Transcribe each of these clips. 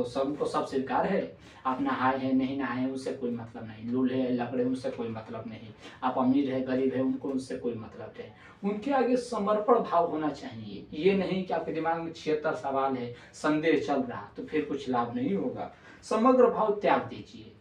तो सबको सब स्वीकार है। आप नहाए हैं नहीं नहाए हैं उससे कोई मतलब नहीं, लूल्हे हैं लंगड़े उससे कोई मतलब नहीं, आप अमीर है गरीब है उनको उससे कोई मतलब है। उनके आगे समर्पण भाव होना चाहिए। ये नहीं कि आपके दिमाग में 76 सवाल है, संदेह चल रहा तो फिर कुछ लाभ नहीं होगा। समग्र भाव त्याग दीजिए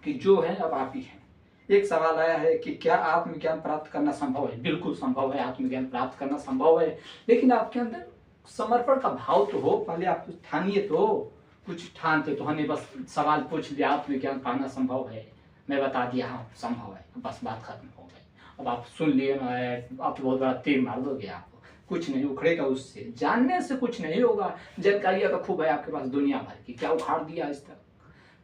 कि जो है अब आप ही हैं। एक सवाल आया है कि क्या आत्मज्ञान प्राप्त करना संभव है? बिल्कुल संभव है, आत्मज्ञान प्राप्त करना संभव है, लेकिन आपके अंदर समर्पण का भाव तो हो। पहले आप कुछ ठानिए, तो कुछ ठानते तो हमें बस सवाल पूछ लिया आत्मज्ञान पाना संभव है, मैं बता दिया हाँ संभव है, बस बात खत्म हो गई। अब आप सुन लिए ना, आप बहुत बड़ा तीर मार दोगे, आप कुछ नहीं उखड़ेगा उससे। जानने से कुछ नहीं होगा। जानकारी तो खूब है आपके पास दुनिया भर की, क्या उखाड़ दिया आज तक?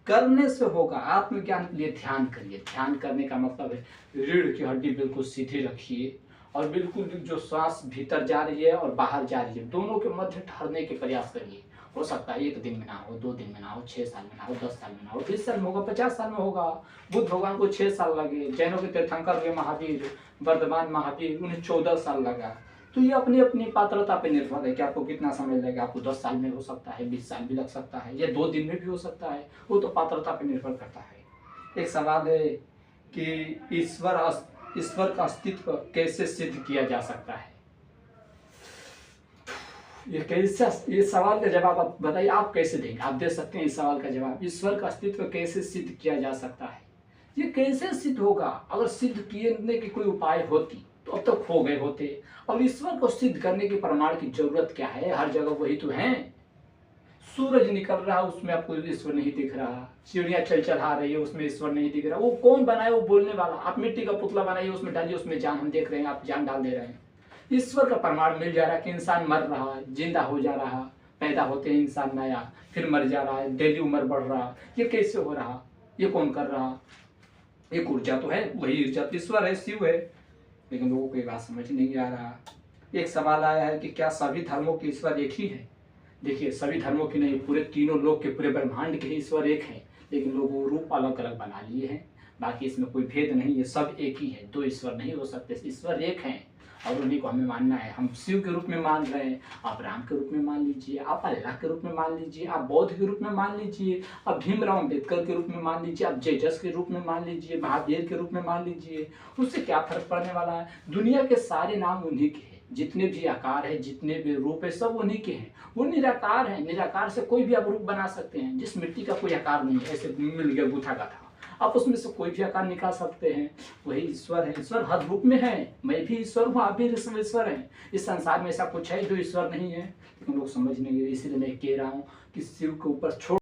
करने से होगा। आत्मज्ञान के लिए ध्यान करिए। ध्यान करने का मतलब है रीढ़ की हड्डी बिल्कुल सीधी रखिए और बिल्कुल जो श्वास भीतर जा रही है और बाहर जा रही है दोनों के मध्य ठहरने के प्रयास करिए। हो सकता है 1 दिन में ना हो, 2 दिन में ना हो, 6 साल में ना हो, 10 साल में ना हो, 20 साल में होगा, 50 साल में होगा। बुद्ध भगवान को 6 साल लगे, जैनों के तीर्थंकर हुए महावीर, वर्धमान महावीर, उन्हें 14 साल लगा। तो ये अपनी अपनी पात्रता पे निर्भर है कि आपको कितना समय लगेगा। आपको 10 साल में हो सकता है, 20 साल भी लग सकता है, या 2 दिन में भी हो सकता है, वो तो पात्रता पे निर्भर करता है। एक सवाल है कि ईश्वर का अस्तित्व कैसे सिद्ध किया जा सकता है? ये सवाल का जवाब आप बताइए, आप कैसे देंगे? आप दे सकते हैं इस सवाल का जवाब, ईश्वर का अस्तित्व कैसे सिद्ध किया जा सकता है? ये कैसे सिद्ध होगा? अगर सिद्ध करने की कोई उपाय होती तो अब तक हो गए होते। और ईश्वर को सिद्ध करने के प्रमाण की जरूरत क्या है? हर जगह वही तो है। सूरज निकल रहा उसमें आपको ईश्वर नहीं दिख रहा, चिड़िया चलचला रही है उसमें ईश्वर नहीं दिख रहा। वो कौन बनाए? वो बोलने वाला। आप मिट्टी का पुतला बनाइए, उसमें डालिए, उसमें जान हम देख रहे हैं, आप जान डाल दे रहे हैं। ईश्वर का प्रमाण मिल जा रहा है कि इंसान मर रहा है, जिंदा हो जा रहा, पैदा होते हैं इंसान नया, फिर मर जा रहा है, डेली उम्र बढ़ रहा। ये कैसे हो रहा? ये कौन कर रहा? एक ऊर्जा तो है, वही ऊर्जा ईश्वर है, शिव है, लेकिन लोगों को ये बात समझ नहीं आ रहा। एक सवाल आया है कि क्या सभी धर्मों के ईश्वर एक ही है? देखिए, सभी धर्मों की नहीं, पूरे तीनों लोग के, पूरे ब्रह्मांड के ईश्वर एक है, लेकिन लोगों रूप अलग अलग बना लिए हैं। बाकी इसमें कोई भेद नहीं है, सब एक ही है। 2 ईश्वर नहीं हो सकते, ईश्वर एक है और उन्हीं को हमें मानना है। हम शिव के रूप में मान रहे हैं, आप राम के रूप में मान लीजिए, आप अल्लाह के रूप में मान लीजिए, आप बौद्ध के रूप में मान लीजिए, आप भीमराव अम्बेडकर के रूप में मान लीजिए, आप जेजस के रूप में मान लीजिए, महावीर के रूप में मान लीजिए। उससे क्या फर्क पड़ने वाला है? दुनिया के सारे नाम उन्हीं के हैं, जितने भी आकार है, जितने भी रूप है, सब उन्हीं के हैं। वो निराकार है, निराकार से कोई भी आप रूप बना सकते हैं। जिस मिट्टी का कोई आकार नहीं है, ऐसे मिल गया गूथा गाथा, आप उसमें से कोई भी आकार निकाल सकते हैं। वही ईश्वर है। ईश्वर हर रूप में है। मैं भी ईश्वर हूँ, आप भी ईश्वर हैं। इस संसार में ऐसा कुछ है जो ईश्वर नहीं है, लेकिन लोग समझ नहीं रहे। इसीलिए मैं कह रहा हूँ कि शिव के ऊपर छोड़